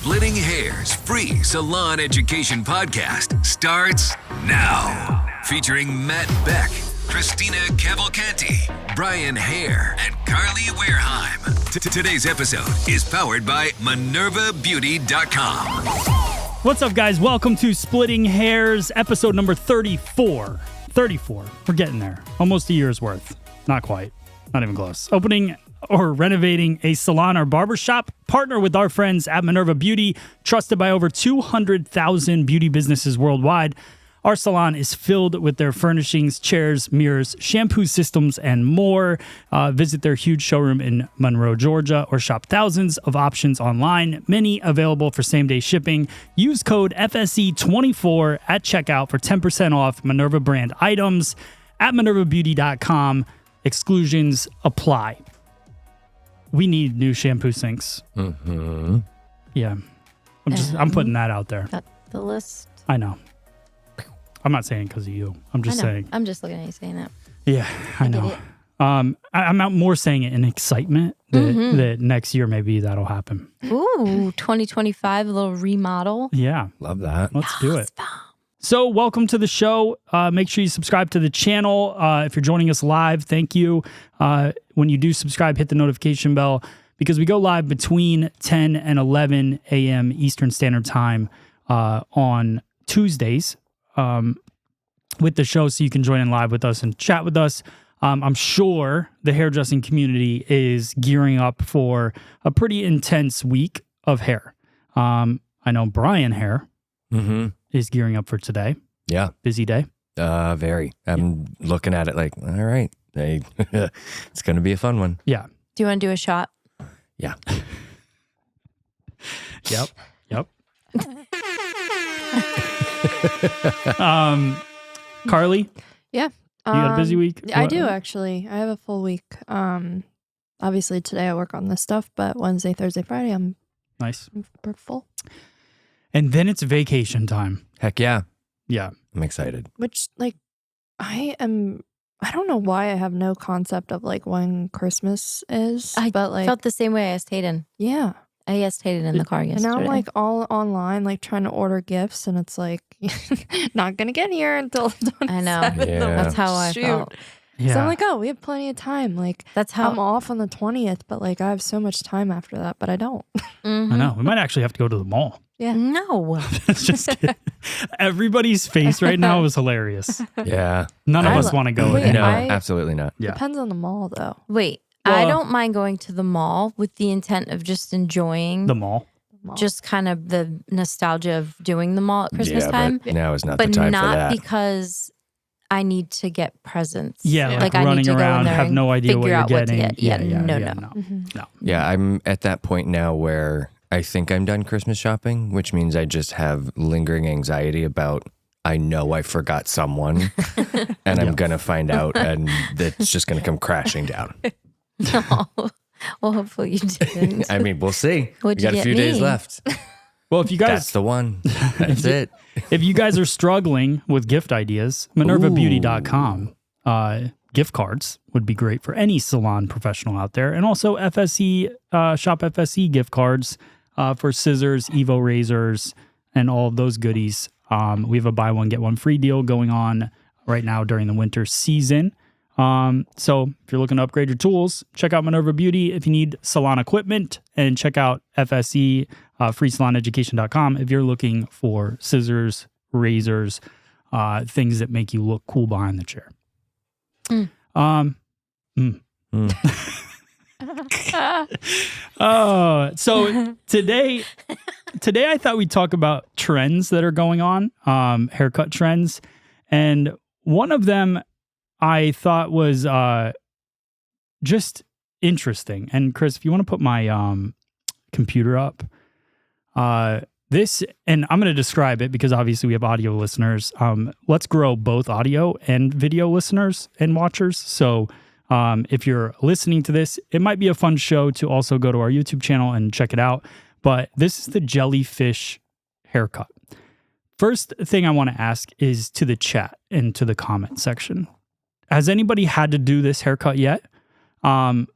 Splitting Hair's free salon education podcast starts now. Featuring Matt Beck, Christina Cavalcanti, Brian Hare, and Carly Wareheim. Today's episode is powered by MinervaBeauty.com. What's up, guys? Welcome to Splitting Hairs, episode number 34. 34. We're getting there. Almost a year's worth. Not quite. Not even close. Opening or renovating a salon or barbershop. Partner with our friends at Minerva Beauty, trusted by over 200,000 beauty businesses worldwide. Our salon is filled with their furnishings, chairs, mirrors, shampoo systems, and more. Visit their huge showroom in Monroe, Georgia, or shop thousands of options online, many available for same-day shipping. Use code FSE24 at checkout for 10% off Minerva brand items at MinervaBeauty.com. Exclusions apply. We need new shampoo sinks. Mm-hmm. Yeah. I'm putting that out there. Got the list. I know. I'm not saying because of you. I'm just saying. I'm just looking at you saying that. Yeah, I know. I'm out more saying it in excitement that next year maybe that'll happen. Ooh, 2025, a little remodel. Yeah. Love that. Let's do it. So welcome to the show. Make sure you subscribe to the channel. If you're joining us live, thank you. When you do subscribe, hit the notification bell because we go live between 10 and 11 a.m. Eastern Standard Time on Tuesdays with the show, so you can join in live with us and chat with us. I'm sure the hairdressing community is gearing up for a pretty intense week of hair. I know Brian Hare is gearing up for today. Yeah. Busy day. Very. I'm looking at it like, all right, it's going to be a fun one. Yeah. Do you want to do a shot? Yeah. Yep. Carly? Yeah. You got a busy week? I do, actually. I have a full week. Obviously, today I work on this stuff, but Wednesday, Thursday, Friday, I'm Nice. full. And then it's vacation time. Heck yeah. Yeah. I'm excited. Which, I don't know why I have no concept of, when Christmas is. I but, felt the same way I asked Hayden. yeah. I asked Hayden in the car yesterday. And now I'm, all online, trying to order gifts, and it's, not going to get here until the 27th. I know. Yeah. That's how I Shoot. felt. Yeah. So I'm oh, we have plenty of time. That's how I'm off on the 20th, but, I have so much time after that, but I don't. I know. We might actually have to go to the mall. Yeah. No. Just kidding. Everybody's face right now is hilarious. Yeah. None of us want to go Wait, there. No, I- absolutely not. Yeah. Depends on the mall, though. Wait. Well, I don't mind going to the mall with the intent of just enjoying The mall. just kind of the nostalgia of doing the mall at Christmas yeah, time. But now is not But the time for not that. because I need to get presents. Yeah, Yeah. like I need running to go in around, there have and no idea what figure you're out what to getting. get. Yeah, no. No. Yeah, I'm at that point now where I think I'm done Christmas shopping, which means I just have lingering anxiety about I know I forgot someone and I'm going to find out and it's just going to come crashing down. No. Well, hopefully you didn't. I mean, we'll see. What'd We you got a get few days me? left. Well, if you That's guys the one. That's it. if you guys are struggling with gift ideas, MinervaBeauty.com gift cards would be great for any salon professional out there. And also FSE, Shop FSE gift cards for scissors, Evo razors, and all of those goodies. We have a buy one, get one free deal going on right now during the winter season. So if you're looking to upgrade your tools, check out Minerva Beauty if you need salon equipment, and check out FSE, freesaloneducation.com if you're looking for scissors, razors, things that make you look cool behind the chair. So today I thought we'd talk about trends that are going on, haircut trends. And one of them I thought was just interesting. And Chris, if you want to put my computer up, this, and I'm going to describe it because obviously we have audio listeners. Let's grow both audio and video listeners and watchers. So if you're listening to this, it might be a fun show to also go to our YouTube channel and check it out. But this is the jellyfish haircut. First thing I want to ask is to the chat and to the comment section. Has anybody had to do this haircut yet? And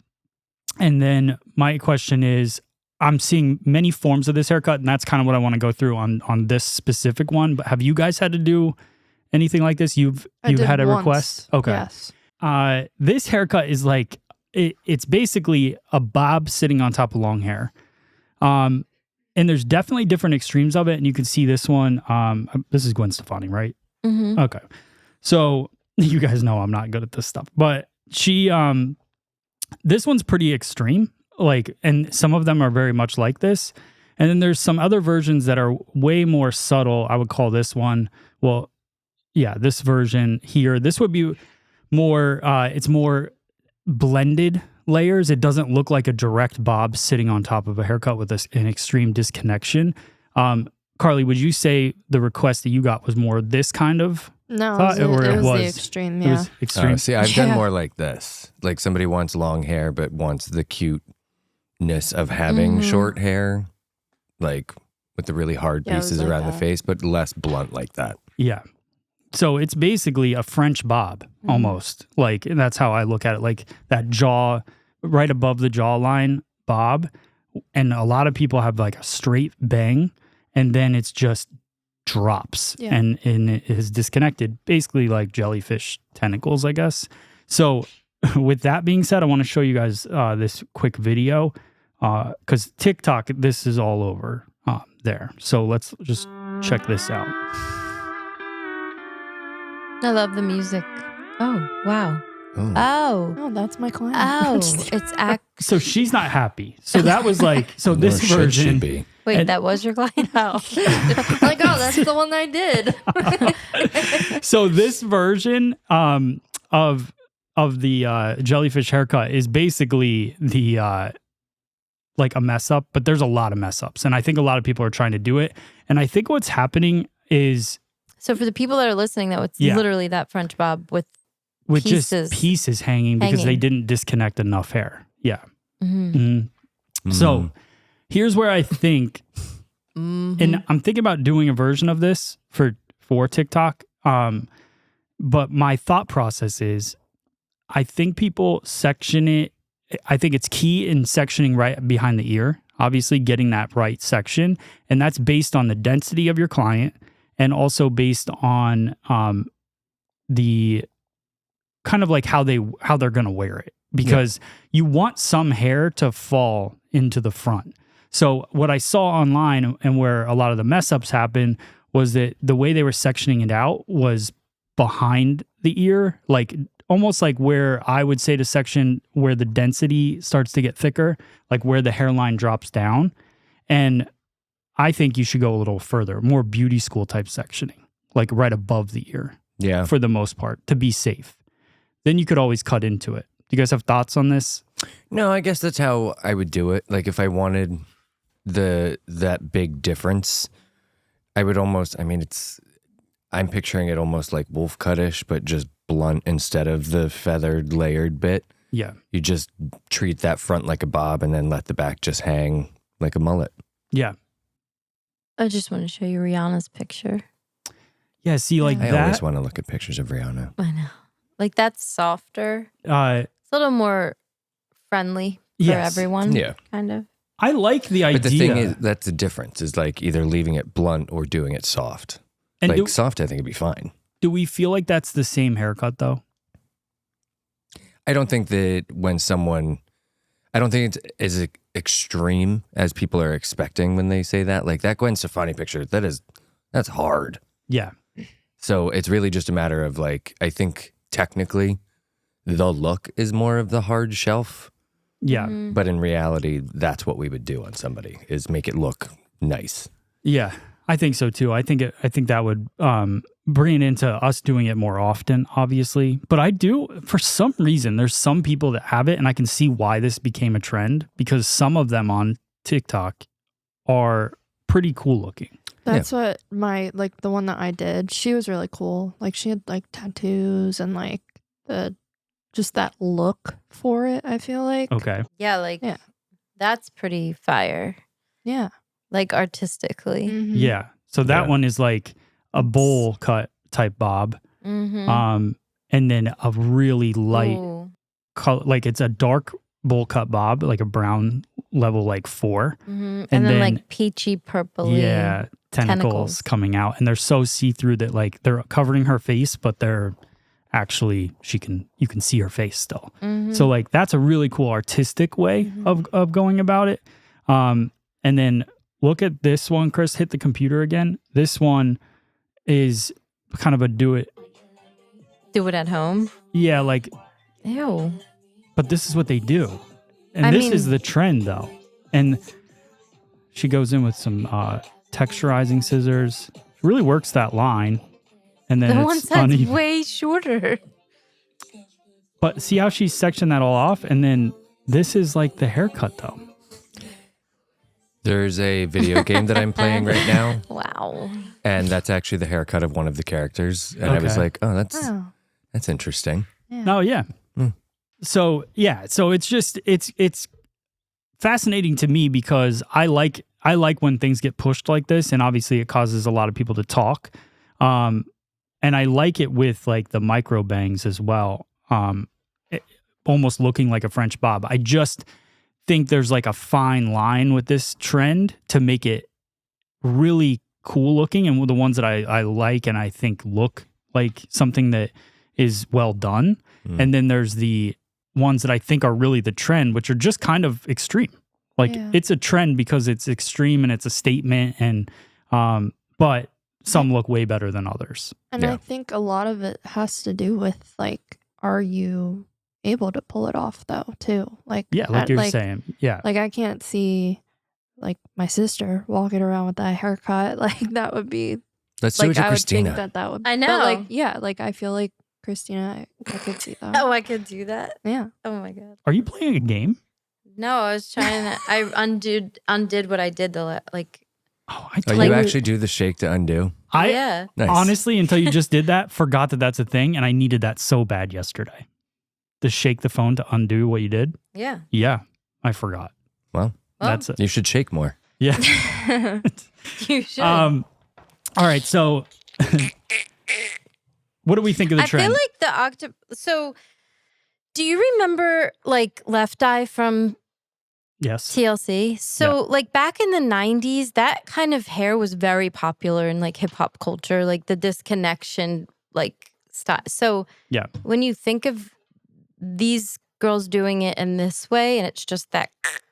then my question is, I'm seeing many forms of this haircut, and that's kind of what I want to go through on this specific one. But have you guys had to do anything like this? You've had a once. request? Okay. Yes. This haircut is like, it's basically a bob sitting on top of long hair. And there's definitely different extremes of it. And you can see this one. This is Gwen Stefani, right? Mm-hmm. Okay. So you guys know I'm not good at this stuff, but she, this one's pretty extreme. Like, and some of them are very much like this. And then there's some other versions that are way more subtle. I would call this one, well, yeah, this version here, this would be more, it's more blended layers. It doesn't look like a direct bob sitting on top of a haircut with an extreme disconnection. Carly, would you say the request that you got was more this kind of? No, thought, it was or it the was- extreme. It Yeah. was extreme. See, I've done Yeah. more like this. Like somebody wants long hair, but wants the cuteness of having short hair, like with the really hard Yeah, it was pieces like around the that. face, but less blunt like that. Yeah. So it's basically a French bob almost. Like, and that's how I look at it. Like that jaw right above the jawline bob. And a lot of people have like a straight bang and then it's just drops Yeah. and it is disconnected, basically like jellyfish tentacles, I guess. So with that being said, I want to show you guys this quick video because TikTok, this is all over there. So let's just check this out. I love the music. Oh, wow. Oh. Oh. Oh, that's my client. Oh. Just kidding. It's So she's not happy. So that was like, so Nor this should she version, be. Wait, And- that was your client? Oh. like, oh, that's the one I did. so this version of the jellyfish haircut is basically the like a mess up, but there's a lot of mess ups, and I think a lot of people are trying to do it. And I think what's happening is So for the people that are listening, though, it's Yeah. literally that French bob with with Pieces. just pieces hanging because they Hanging. didn't disconnect enough hair. Yeah. mhm. Mhm. So here's where I think, and I'm thinking about doing a version of this for TikTok. But my thought process is, I think people section it. I think it's key in sectioning right behind the ear. Obviously, getting that right section, and that's based on the density of your client, and also based on the kind of like how they're going to wear it, because you want some hair to fall into the front. So what I saw online and where a lot of the mess ups happen was that the way they were sectioning it out was behind the ear, like almost like where I would say to section where the density starts to get thicker, like where the hairline drops down. And I think you should go a little further, more beauty school type sectioning, like right above the ear Yeah. for the most part, to be safe. Then you could always cut into it. Do you guys have thoughts on this? No, I guess that's how I would do it. Like if I wanted that big difference, I would almost, I'm picturing it almost like wolf cutish, but just blunt instead of the feathered layered bit. Yeah. You just treat that front like a bob and then let the back just hang like a mullet. Yeah. I just want to show you Rihanna's picture. Yeah. See, like I that. always want to look at pictures of Rihanna. I know. Like that's softer. uh, It's a little more friendly for Yes. everyone. Yeah. Kind of. I like the idea. But the thing is, that's the difference, is like either leaving it blunt or doing it soft. and Like soft, I think it'd be fine. do we feel like that's the same haircut though? I don't think that I don't think it's as extreme as people are expecting when they say that. Like that Gwen Stefani picture, that's hard. Yeah. So it's really just a matter of like, I think technically the look is more of the hard shelf, Yeah. Mm-hmm. but in reality, that's what we would do on somebody, is make it look nice. Yeah. I think so too. I think that would bring it into us doing it more often, obviously. But I do, for some reason, there's some people that have it, and I can see why this became a trend, because some of them on TikTok are pretty cool looking. That's what the one that I did, she was really cool. Like she had like tattoos and like just that look for it, I feel like. Okay. Yeah, like Yeah. that's pretty fire. Yeah. Like artistically. Mhm. Yeah. So that Yeah. one is like a bowl cut type bob. Mm-hmm. And then a really light Ooh. color, like it's a dark bowl cut bob, like a brown level, like 4. And then like peachy purpley. Yeah, tentacles coming out, and they're so see-through that like they're covering her face, but they're actually you can see her face still. So like that's a really cool artistic way of going about it. And then look at this one, Chris. Hit the computer again. This one is kind of a do it at home. Yeah, like Ew. But this is what they do, and this is the trend though. And she goes in with some texturizing scissors. Really works that line. And then The it's one that's uneven. way shorter. But see how she's sectioned that all off? And then this is like the haircut though. There's a video game that I'm playing right now, Wow. and that's actually the haircut of one of the characters. And I was Okay. like, oh, that's interesting. Oh yeah. So yeah, so it's just it's fascinating to me because I like when things get pushed like this, and obviously it causes a lot of people to talk. And I like it with like the micro bangs as well. Almost looking like a French bob. I just think there's like a fine line with this trend to make it really cool looking, and the ones that I like and I think look like something that is well done. And then there's the ones that I think are really the trend, which are just kind of extreme. Like it's a trend because it's extreme and it's a statement, and but some look way better than others. And I think a lot of it has to do with like, are you able to pull it off though too? Like Like you're saying. Yeah. Like I can't see like my sister walking around with that haircut. Like that would be Let's like do it to I would Christina. think that would. I know. But like I feel like Christina, I could see that. Oh, I could do that. Yeah. Oh my God. Are you playing a game? No, I was trying to. I undid what I did like. Oh, you actually do the shake to undo? Yeah. Nice. Honestly, until you just did that, forgot that that's a thing, and I needed that so bad yesterday. To shake the phone to undo what you did. Yeah. Yeah, I forgot. Well, That's it. you should shake more. Yeah. You should. All right. So, what do we think of the trend? I feel like the octopus. So, do you remember like Left Eye from Yes. TLC? So, like back in the 90s, that kind of hair was very popular in like hip hop culture, like the disconnection, like style. So, Yeah. when you think of these girls doing it in this way, and it's just that,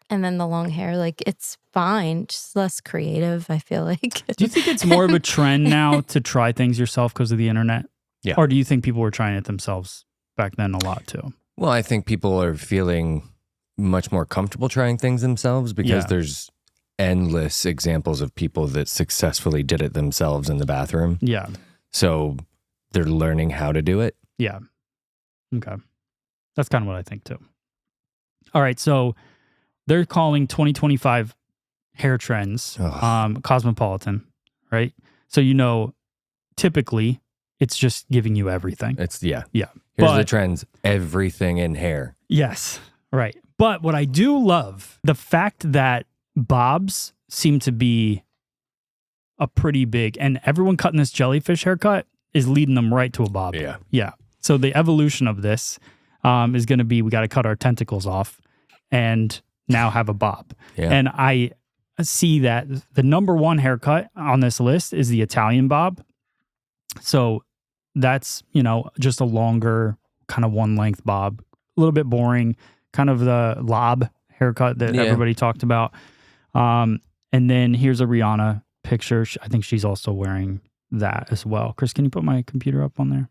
and then the long hair, like it's fine, just less creative, I feel like. Do you think it's more of a trend now to try things yourself because of the internet? Yeah. Or do you think people were trying it themselves back then a lot too? Well, I think people are feeling much more comfortable trying things themselves because there's endless examples of people that successfully did it themselves in the bathroom. Yeah. So they're learning how to do it. Yeah. Okay. That's kind of what I think too. All right. So they're calling 2025 hair trends cosmopolitan, right? So, typically it's just giving you everything. It's, Yeah. Here's But- the trends. Everything in hair. Yes. Right. But what I do love, the fact that bobs seem to be a pretty big, and everyone cutting this jellyfish haircut is leading them right to a bob. Yeah. Yeah. So the evolution of this is going to be, we got to cut our tentacles off and now have a bob. Yeah. And I see that the number one haircut on this list is the Italian bob. So that's, just a longer kind of one length bob, a little bit boring, kind of the lob haircut that everybody talked about. And then here's a Rihanna picture. I think she's also wearing that as well. Chris, can you put my computer up on there?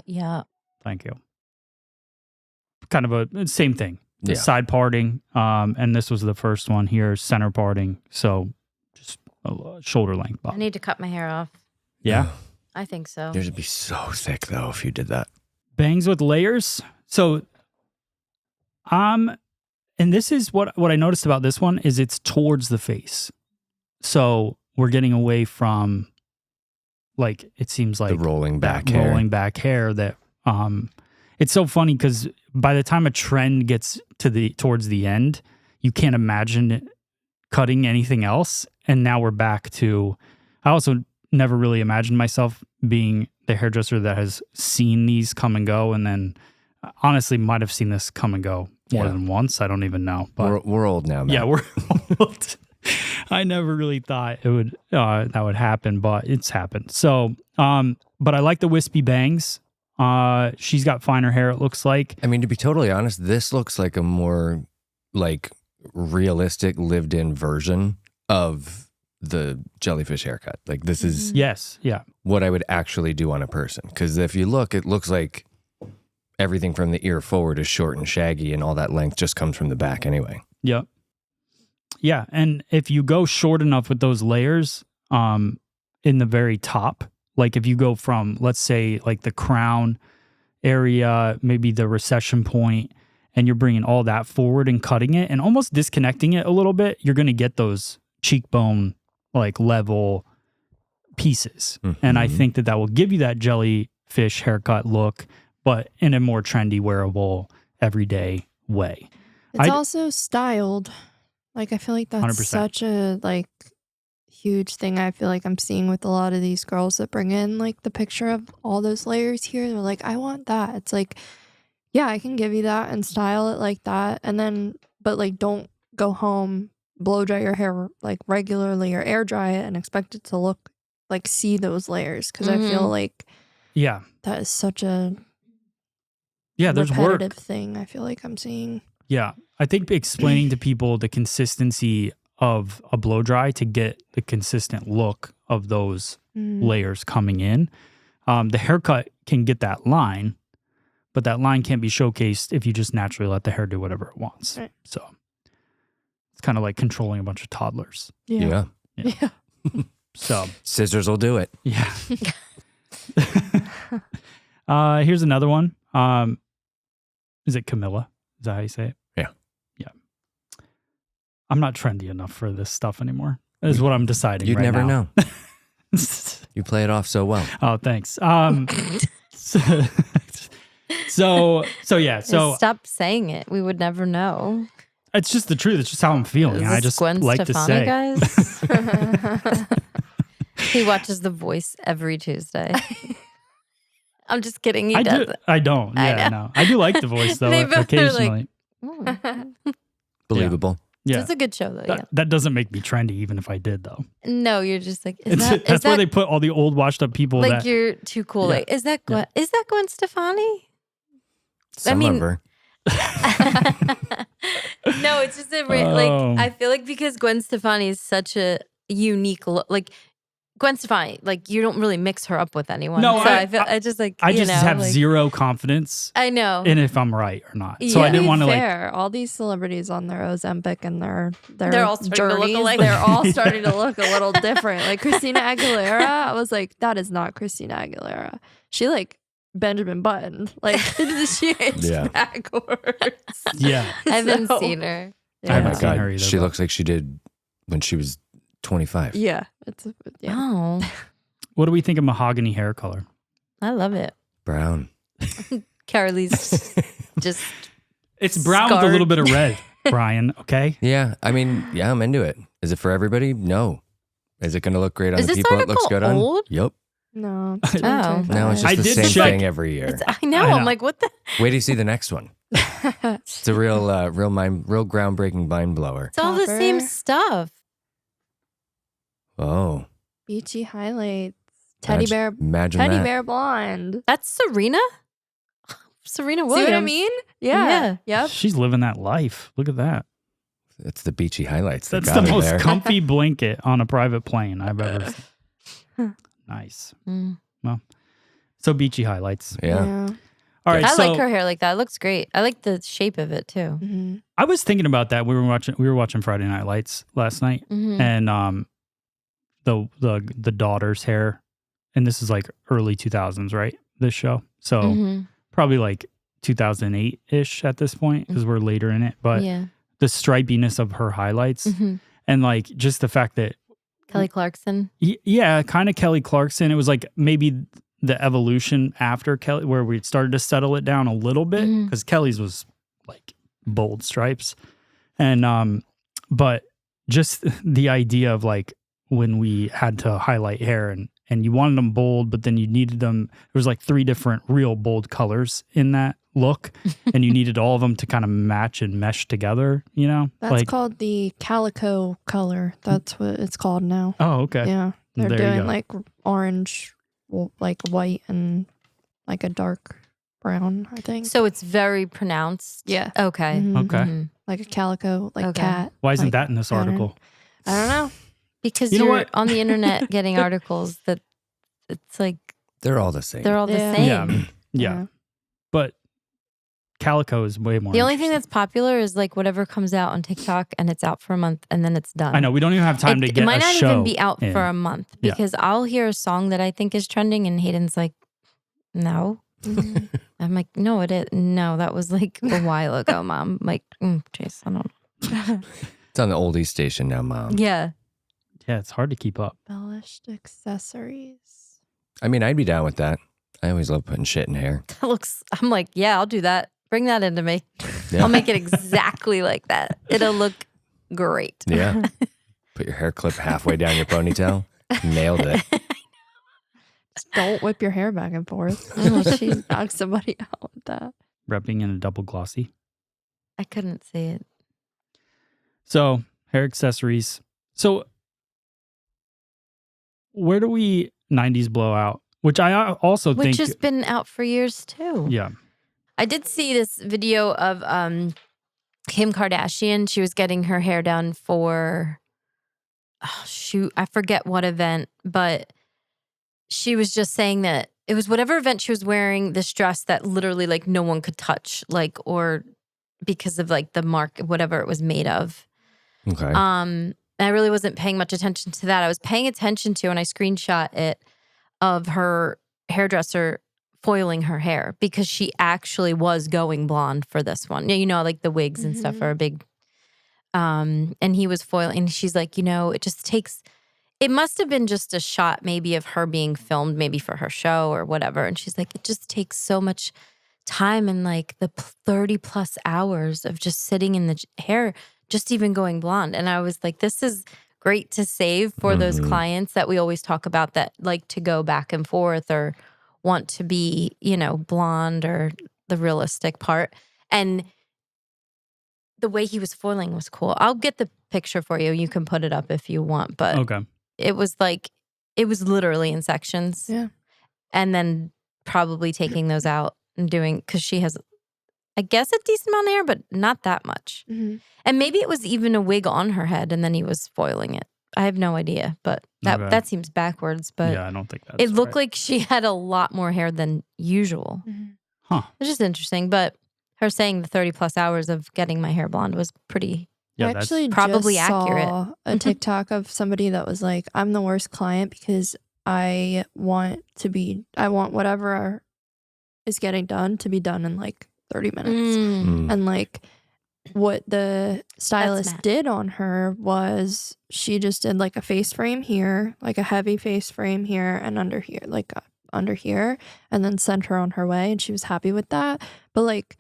Yeah. Thank you. Kind of a same thing. Yeah. Side parting. And this was the first one here, center parting. So just a shoulder length bob. I need to cut my hair off. Yeah. I think so. Yours would be so thick though if you did that. Bangs with layers. So, and this is what I noticed about this one is it's towards the face. So we're getting away from, like, it seems like The rolling back that hair. rolling back hair that, it's so funny because by the time a trend gets towards the end, you can't imagine it cutting anything else. And now we're back to, I also never really imagined myself being the hairdresser that has seen these come and go and then honestly might have seen this come and go more than once. I don't even know. But We're old now, man. yeah, we're old. I never really thought it would that would happen, but it's happened. So, but I like the wispy bangs. She's got finer hair, it looks like. I mean, to be totally honest, this looks like a more like realistic lived-in version of the jellyfish haircut. Like this is Yes, yeah. what I would actually do on a person. Because if you look, it looks like everything from the ear forward is short and shaggy, and all that length just comes from the back anyway. Yep. Yeah, and if you go short enough with those layers in the very top, like if you go from, let's say, like the crown area, maybe the recession point, and you're bringing all that forward and cutting it and almost disconnecting it a little bit, you're going to get those cheekbone like level pieces. And I think that will give you that jellyfish haircut look, but in a more trendy, wearable, everyday way. It's also styled. Like I feel like that's 100%. such a like huge thing. I feel like I'm seeing with a lot of these girls that bring in like the picture of all those layers here. They're like, I want that. It's like, yeah, I can give you that and style it like that. And then, but like, don't go home, blow dry your hair like regularly or air dry it and expect it to look like see those layers. Cause I feel like Yeah. that is such a There's work. repetitive thing. I feel like I'm seeing. Yeah. I think explaining to people the consistency of a blow dry to get the consistent look of those layers coming in. The haircut can get that line, but that line can't be showcased if you just naturally let the hair do whatever it wants. Right. So it's kind of like controlling a bunch of toddlers. Yeah. Yeah. So Scissors will do it. yeah. Here's another one. Is it Camilla? Is that how you say it? Yeah. Yeah. I'm not trendy enough for this stuff anymore. This is what I'm deciding. You'd right never now. know. You play it off so well. Oh, thanks. So yeah. So Stop saying it. We would never know. it's just the truth. It's just how I'm feeling. Is I this just Gwen like Stefani, to say. guys? He watches The Voice every Tuesday. I'm just kidding. He I does do. it. I don't. I Yeah, know. no. I do like The Voice though. They both are Occasionally. like, Believable. Yeah. It's a good show though. Yeah. That doesn't make me trendy, even if I did though. No, you're just like, is That's that where they put all the old washed up people. like that you're too cool? Yeah. Like, is that Gwen? Is that Gwen Stefani? Some mean- of her. No, it's just Oh. like I feel like because Gwen Stefani is such a unique look. Like Gwen Stefani, like you don't really mix her up with anyone. No, so I I just have like, zero confidence I know. in if I'm right or not. So I Yeah. didn't want to like. fair. All these celebrities on their Ozempic and their They're all starting to look journeys, alike. they're all starting to look a little different. Like Christina Aguilera, I was like, that is not Christina Aguilera. She like Benjamin Button. Like she aged Yeah. backwards. Yeah. I haven't So- seen her. I Oh haven't my seen her God. either, She but- looks like she did when she was 25. Yeah, yeah. Oh, What do we think of mahogany hair color? I love it. Brown. Carly's just It's brown with a Scarred. little bit of red, Brian. Okay. Yeah. I mean, yeah, I'm into it. Is it for everybody? No. Is it going to look great on Is the this people it looks article good on? old? Yep. No. Oh. No, it's I just the did same check- thing every year. I know. I know. I'm like, what the? Wait till you see the next one. It's a real groundbreaking mind blower. It's all the same Copper. stuff. Oh. Beachy highlights. Teddy bear. Imagine Teddy that. bear blonde. That's Serena. Serena See Williams. what I mean? Yeah. Yep. She's living that life. Look at that. It's the beachy highlights. that That's got the her most there. comfy blanket on a private plane I've ever seen. Nice. Mm. So beachy highlights. Yeah. All right. I so like her hair like that. It looks great. I like the shape of it too. Mm-hmm. I was thinking about that. We were watching Friday Night Lights last night, Mhm. and the daughter's hair, and this is like early 2000s, right? This show, so Mhm. probably like 2008 ish at this point because we're later in it. But Yeah. the stripiness of her highlights, Mhm. and like just the fact that Kelly Clarkson. yeah, kind of Kelly Clarkson. It was like maybe the evolution after Kelly, where we started to settle it down a little bit Mhm. because Kelly's was like bold stripes, and but just the idea of like when we had to highlight hair and you wanted them bold, but then you needed them. There was like 3 different real bold colors in that look and you needed all of them to kind of match and mesh together, you know? That's called the calico color. That's what it's called now. Oh, okay. Yeah. They're There you doing go. like orange, like white, and like a dark brown, I think. So it's very pronounced. Yeah. Okay. Mhm. Okay. Mhm. Like a calico, like Okay. cat. Why isn't like that in this pattern. article? I don't know. Because You know you're what? on the internet getting articles that it's like They're all the same. they're all Yeah. the same. Yeah. Yeah. But calico is way more The only thing interesting. that's popular is like whatever comes out on TikTok and it's out for a month and then it's done. I know we don't even have time to It get might a not show even be out in. for a month Yeah. because I'll hear a song that I think is trending and Hayden's like, no. Mhm. I'm like, no, it is. No, that was like a while ago, Mom. I'm like, Chase, I don't know. It's on the oldies station now, Mom. Yeah. Yeah, it's hard to keep up. Embellished accessories. I mean, I'd be down with that. I always love putting shit in hair. That looks, I'm like, yeah, I'll do that. Bring that into me. Yeah. I'll make it exactly like that. It'll look great. Yeah. Put your hair clip halfway down your ponytail. Nailed it. Just don't whip your hair back and forth. Oh, she's knocked somebody out with that. Repping in a double glossy. I couldn't say it. So, hair accessories. So, where do we 90s blow out? Which I also Which think. has been out for years too. Yeah. I did see this video of Kim Kardashian. She was getting her hair done for, oh, shoot, I forget what event, but she was just saying that it was whatever event she was wearing this dress that literally like no one could touch, like, or because of like the mark, whatever it was made of. Okay. I really wasn't paying much attention to that. I was paying attention to, and I screenshot it, of her hairdresser foiling her hair because she actually was going blonde for this one. You know, like the wigs and stuff are a big, and he was foiling, and she's like, you know, it just takes, it must have been just a shot maybe of her being filmed maybe for her show or whatever. And she's like, it just takes so much time and like the 30 plus hours of just sitting in the hair, just even going blonde. And I was like, this is great to save for those clients that we always talk about that like to go back and forth or want to be, you know, blonde or the realistic part. And the way he was foiling was cool. I'll get the picture for you. You can put it up if you want. But Okay. it was like, it was literally in sections. Yeah. And then probably taking those out and doing, because she has, I guess, a decent amount of hair, but not that much. Mm-hmm. And maybe it was even a wig on her head and then he was foiling it. I have no idea, but Okay. that seems backwards. But Yeah, I don't think that's it looked right. like she had a lot more hair than usual. Huh. It's just interesting. But her saying the 30 plus hours of getting my hair blonde was pretty. Yeah, I actually probably just accurate. saw a TikTok of somebody that was like, I'm the worst client because I want whatever is getting done to be done in like 30 minutes. Mm. And like what the stylist mad. did on her was she just did like a face frame here, like a heavy face frame here and under here, like under here, and then sent her on her way. And she was happy with that. But like,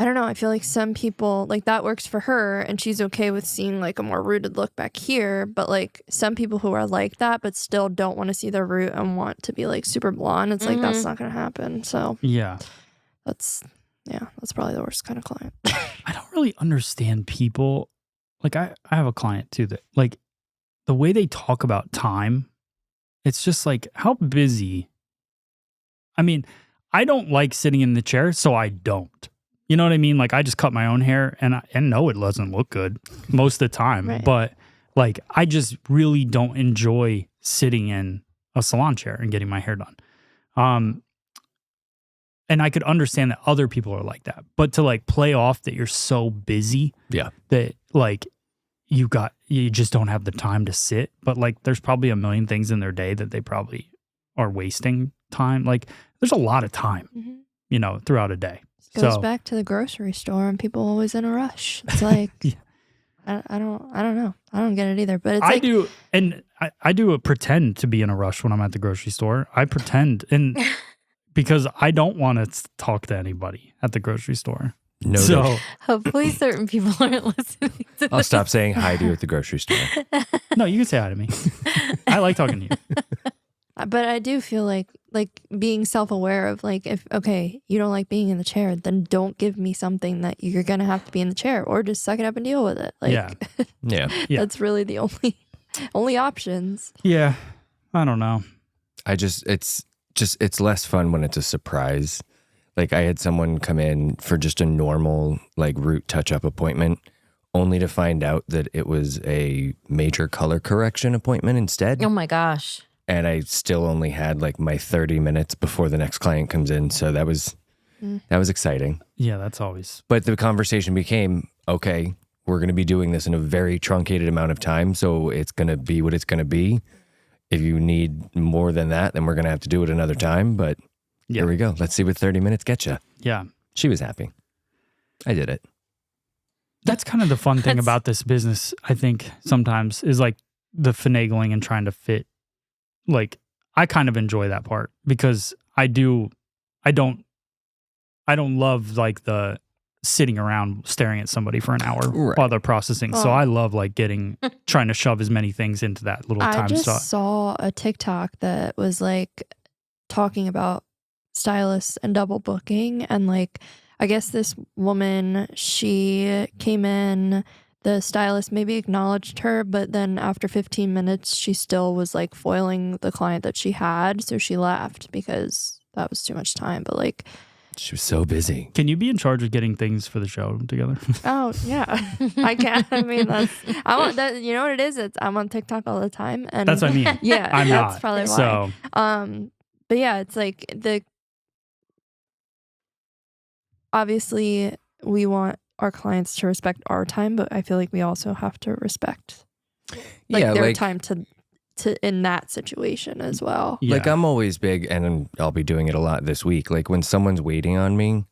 I don't know. I feel like some people, like that works for her and she's okay with seeing like a more rooted look back here. But like some people who are like that, but still don't want to see their root and want to be like super blonde, it's like, that's not going to happen. So Yeah. that's probably the worst kind of client. I don't really understand people. Like I have a client too that like the way they talk about time, it's just like how busy. I mean, I don't like sitting in the chair, so I don't. You know what I mean? Like I just cut my own hair and no, it doesn't look good most of the time. Right. But like I just really don't enjoy sitting in a salon chair and getting my hair done. And I could understand that other people are like that. But to like play off that you're so busy Yeah. that like you just don't have the time to sit. But like there's probably a million things in their day that they probably are wasting time. Like there's a lot of time, you know, throughout a day. Goes So- back to the grocery store and people always in a rush. It's like, Yeah. I don't know. I don't get it either. But it's I like, do, and I do a pretend to be in a rush when I'm at the grocery store. I pretend, and because I don't want to talk to anybody at the grocery store. No. So Hopefully certain people aren't listening to I'll this. stop saying hi to you at the grocery store. no, you can say hi to me. I like talking to you. but I do feel like like being self-aware of like, if, okay, you don't like being in the chair, then don't give me something that you're going to have to be in the chair, or just suck it up and deal with it. Like, Yeah. that's really the only options. Yeah. I don't know. It's less fun when it's a surprise. Like I had someone come in for just a normal like root touch-up appointment, only to find out that it was a major color correction appointment instead. Oh my gosh. And I still only had like my 30 minutes before the next client comes in. So that was exciting. Yeah, that's always. But the conversation became, okay, we're going to be doing this in a very truncated amount of time. So it's going to be what it's going to be. If you need more than that, then we're going to have to do it another time. But here we go. Let's see what 30 minutes gets you. Yeah. She was happy. I did it. That's kind of the fun thing about this business, I think, sometimes is like the finagling and trying to fit. Like, I kind of enjoy that part because I don't love like the sitting around staring at somebody for an hour while they're processing. So I love like trying to shove as many things into that little time slot. I just saw a TikTok that was like talking about stylists and double booking, and like, I guess this woman, she came in, the stylist maybe acknowledged her, but then after 15 minutes, she still was like foiling the client that she had. So she left because that was too much time. But like, she was so busy. Can you be in charge of getting things for the show together? Oh yeah, I can. I mean, I want that. You know what it is? I'm on TikTok all the time, and that's what I mean. Yeah, I'm that's not. probably why. So, but yeah, it's like obviously we want our clients to respect our time, but I feel like we also have to respect their time to in that situation as well. Yeah. Like I'm always big, and I'll be doing it a lot this week. Like when someone's waiting on me,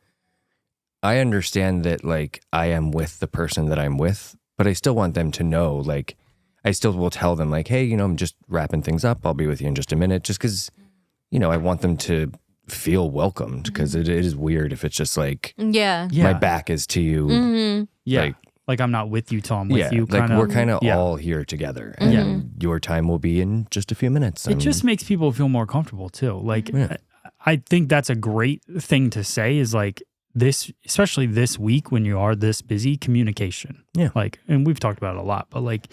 I understand that like I am with the person that I'm with, but I still want them to know, like I still will tell them like, hey, I'm just wrapping things up. I'll be with you in just a minute, just because, I want them to feel welcomed, because it is weird if it's just like, my back is to you. Mm-hmm. Yeah. Like I'm not with you till I'm with you. Like we're kind of all here together, and your time will be in just a few minutes. It just makes people feel more comfortable too. Like I think that's a great thing to say is like this, especially this week when you are this busy, communication. Yeah. Like, and we've talked about it a lot, but like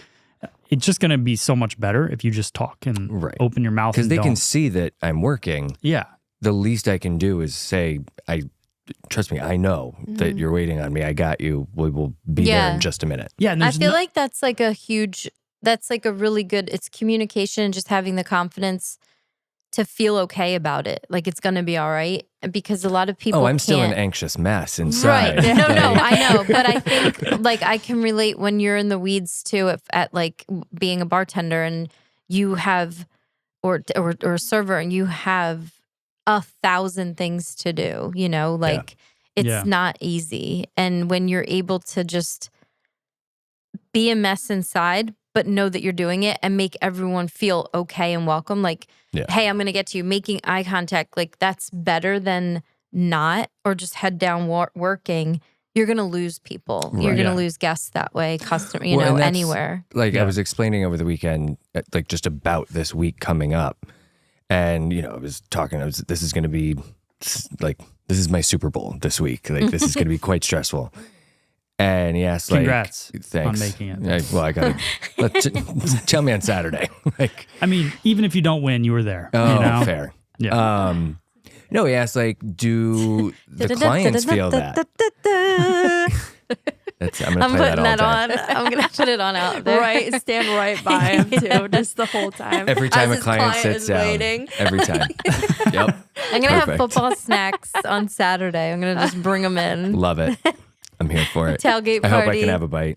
it's just going to be so much better if you just talk and open your mouth. Because they can see that I'm working. Yeah. The least I can do is say, trust me, I know that you're waiting on me. I got you. We will be there in just a minute. Yeah. And I feel like that's like a really good, it's communication and just having the confidence to feel okay about it. Like it's going to be all right. Because a lot of people I'm still an anxious mess inside. Right. No, I know. But I think like I can relate when you're in the weeds too, at like being a bartender and you have, or a server and you have 1,000 things to do, it's not easy. And when you're able to just be a mess inside, but know that you're doing it and make everyone feel okay and welcome, like, hey, I'm going to get to you, making eye contact, like that's better than not, or just head down working. You're going to lose people. Right. You're going to lose guests that way, anywhere. Like I was explaining over the weekend, like just about this week coming up. And, I was talking, this is going to be like, this is my Super Bowl this week. Like, this is going to be quite stressful. And he asked, congrats thanks. On making it. I got to, tell me on Saturday. Like, I mean, even if you don't win, you were there. Oh, fair. Yeah. No, he asked, do the clients feel that? I'm going to play that all day. I'm going to put it on out there. Right, stand right by him too, just the whole time. Every time a client sits down. Waiting. Every time. Yep. I'm going to have football snacks on Saturday. I'm going to just bring them in. Love it. I'm here for it. Tailgate party. I hope I can have a bite.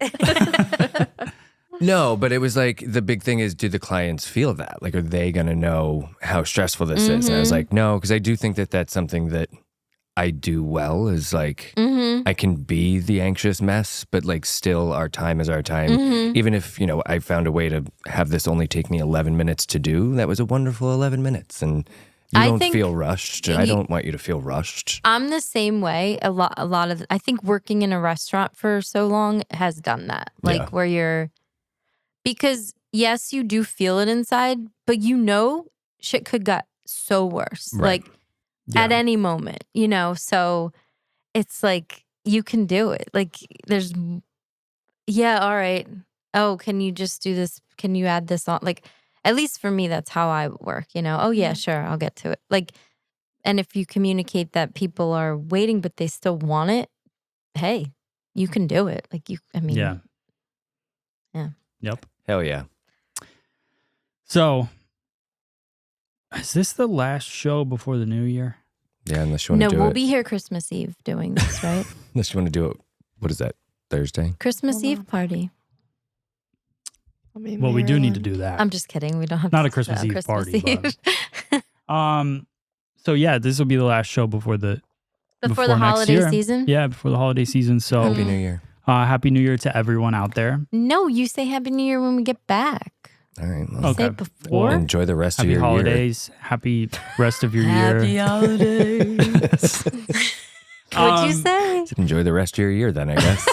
No, but it was like, the big thing is, do the clients feel that? Like, are they going to know how stressful this is? And I was like, no, because I do think that that's something that I do well, is like, I can be the anxious mess, but like still our time is our time. Even if, I found a way to have this only take me 11 minutes to do, that was a wonderful 11 minutes. And you don't feel rushed. I don't want you to feel rushed. I'm the same way. A lot of, I think working in a restaurant for so long has done that. Like where because yes, you do feel it inside, but shit could get so worse. Right. Like Yeah. at any moment, you know? So it's like, you can do it. Like there's, yeah, all right. Oh, can you just do this? Can you add this on? Like, at least for me, that's how I work, you know? Oh, yeah, sure, I'll get to it. Like, and if you communicate that people are waiting, but they still want it, hey, you can do it. Like, Yeah. Yeah. Yep. Hell yeah. So, is this the last show before the new year? Yeah, unless you want No, to do we'll it. be here Christmas Eve doing this, right? Unless you want to do it. What is that? Thursday? Christmas Hold Eve on. party. I'll be in Well, we do need to Maryland. do that. I'm just kidding. We don't have Not to a Christmas do Eve that. party, Eve. So yeah, this will be the last show before the Before the next holiday year. season? Yeah, before the holiday season. So Happy New Year. Happy New Year to everyone out there. No, you say Happy New Year when we get back. All right. Well, Okay. Say it before. Well, enjoy the rest Happy of your year. holidays. Happy rest of your year. holidays. What'd you say? Enjoy the rest of your year then, I guess.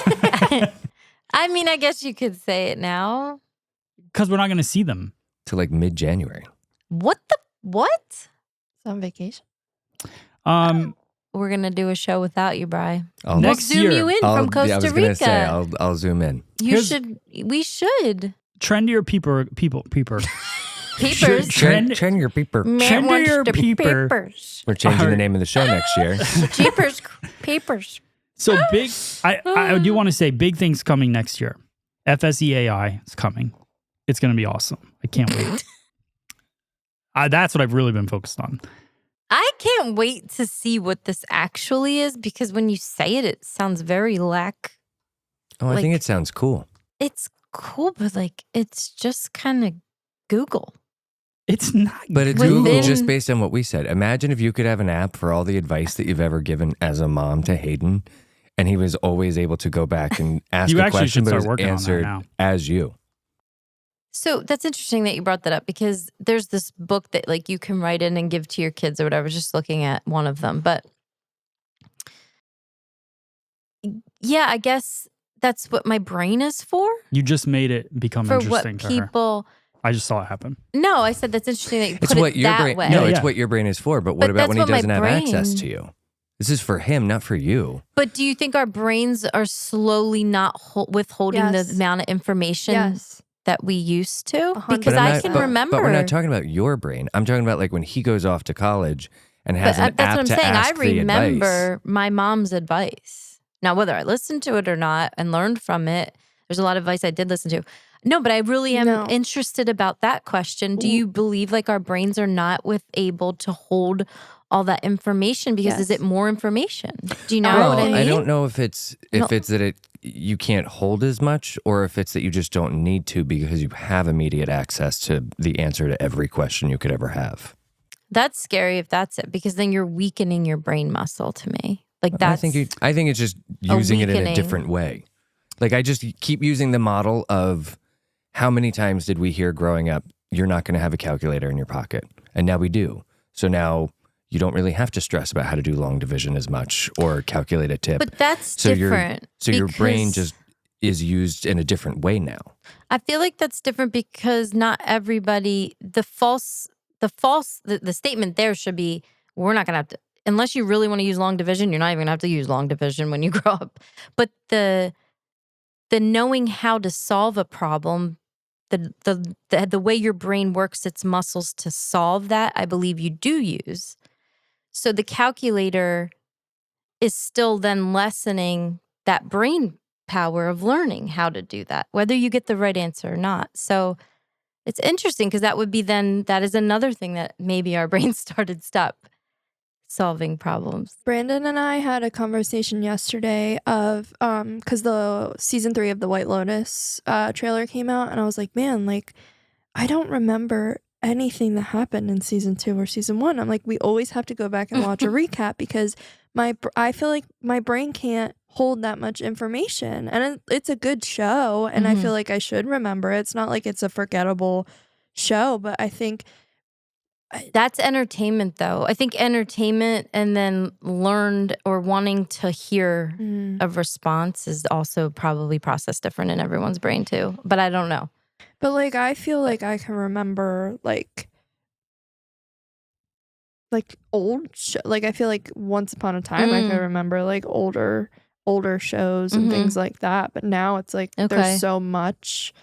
I mean, I guess you could say it now. Because we're not going to see them. To like mid-January. What? It's on vacation. We're going to do a show without you, Bri. I'll, We'll Next zoom year. you in from Costa I was Rica. gonna say I'll zoom in. We should. Trendier peeper. Papers. Trend your peeper. Trend wants your to be peeper. papers. We're changing Alright. the name of the show next year. Jeepers, papers. So big, I do want to say big things coming next year. FSEAI is coming. It's going to be awesome. I can't wait. That's what I've really been focused on. I can't wait to see what this actually is because when you say it, it sounds very Oh, I think Like- it sounds cool. It's cool, but like it's just kind of Google. It's not. But it's Within- Google just based on what we said. Imagine if you could have an app for all the advice that you've ever given as a mom to Hayden, and he was always able to go back and ask You a actually question, should but it start was working on that answered now. as you. So that's interesting that you brought that up because there's this book that like you can write in and give to your kids or whatever. Just looking at one of them, but yeah, I guess that's what my brain is for. You just made it become For what interesting to her. people. I just saw it happen. No, I said that's interesting that you It's put what it your that brain. way. No, Yeah, it's yeah. what your brain is for. But what But about that's when he what my doesn't have access brain- to you? This is for him, not for you. But do you think our brains are slowly not withholding Yes. the amount of information Yes. that we used to? 100%. Because But I'm I not- can but- remember. But we're not talking about your brain. I'm talking about like when he goes off to college and But has an that's app what I'm to saying. I ask the advice. remember my mom's advice. Now, whether I listened to it or not and learned from it, there's a lot of advice I did listen to. No, but I really am No. interested about that question. Do you believe like our brains are not able to hold all that information because is Yes. it more information? Do you know Well, what I mean? I don't know if it's No. that you can't hold as much, or if it's that you just don't need to because you have immediate access to the answer to every question you could ever have. That's scary if that's it, because then you're weakening your brain muscle to me. Like that's I think it's just using it in a weakening. different way. Like I just keep using the model of how many times did we hear growing up, you're not going to have a calculator in your pocket, and now we do. So now you don't really have to stress about how to do long division as much or calculate a tip. but that's so different. your brain because just is used in a different way now. I feel like that's different because not everybody the statement there should be we're not gonna have to unless you really want to use long division, you're not even gonna have to use long division when you grow up. But the knowing how to solve a problem, the way your brain works its muscles to solve that, I believe you do use. So the calculator is still then lessening that brain power of learning how to do that, whether you get the right answer or not. So it's interesting because that is another thing that maybe our brains stop solving problems. Brandon and I had a conversation yesterday of because the season 3 of the White Lotus trailer came out, and I was like, man, like I don't remember anything that happened in season 2 or season 1. I'm like, we always have to go back and watch a recap because I feel like my brain can't hold that much information, and it's a good show, and I feel like I should remember it. It's not like it's a forgettable show, but I think That's entertainment, though. I think entertainment and then learned or wanting to hear a response is also probably processed different in everyone's brain, too. But I don't know. But like I feel like I can remember like like old like I feel like once upon a time I could remember like older shows and things like that, but now it's like there's so much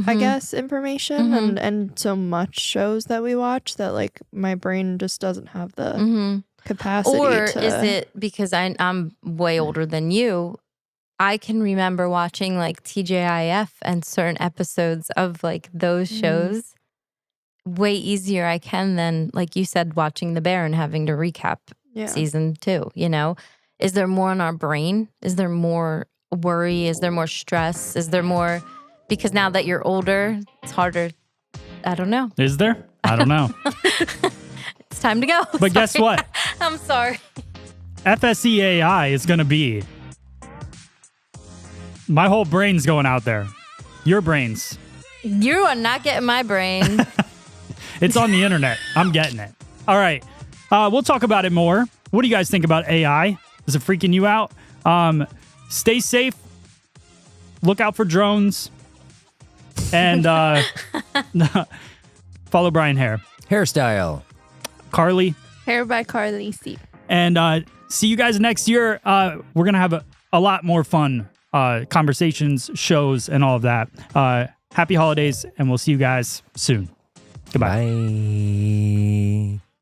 I guess information and so much shows that we watch that like my brain just doesn't have the capacity or to... is it because I'm way older than you? I can remember watching like TJIF and certain episodes of like those shows way easier I can than, like you said, watching The Bear and having to recap season 2, you know? Is there more in our brain? Is there more worry? Is there more stress? Is there more, because now that you're older, it's harder. I don't know. Is there? I don't know. It's time to go. But guess what? I'm sorry. FSEAI is going to be... My whole brain's going out there. Your brains. You are not getting my brain. It's on the internet. I'm getting it. All right. We'll talk about it more. What do you guys think about AI? Is it freaking you out? Stay safe. Look out for drones. And follow Brian Hare. Hairstyle. Carly. Hair by Carly C. And see you guys next year. We're going to have a lot more fun conversations, shows, and all of that. Happy holidays, and we'll see you guys soon. Goodbye. Bye.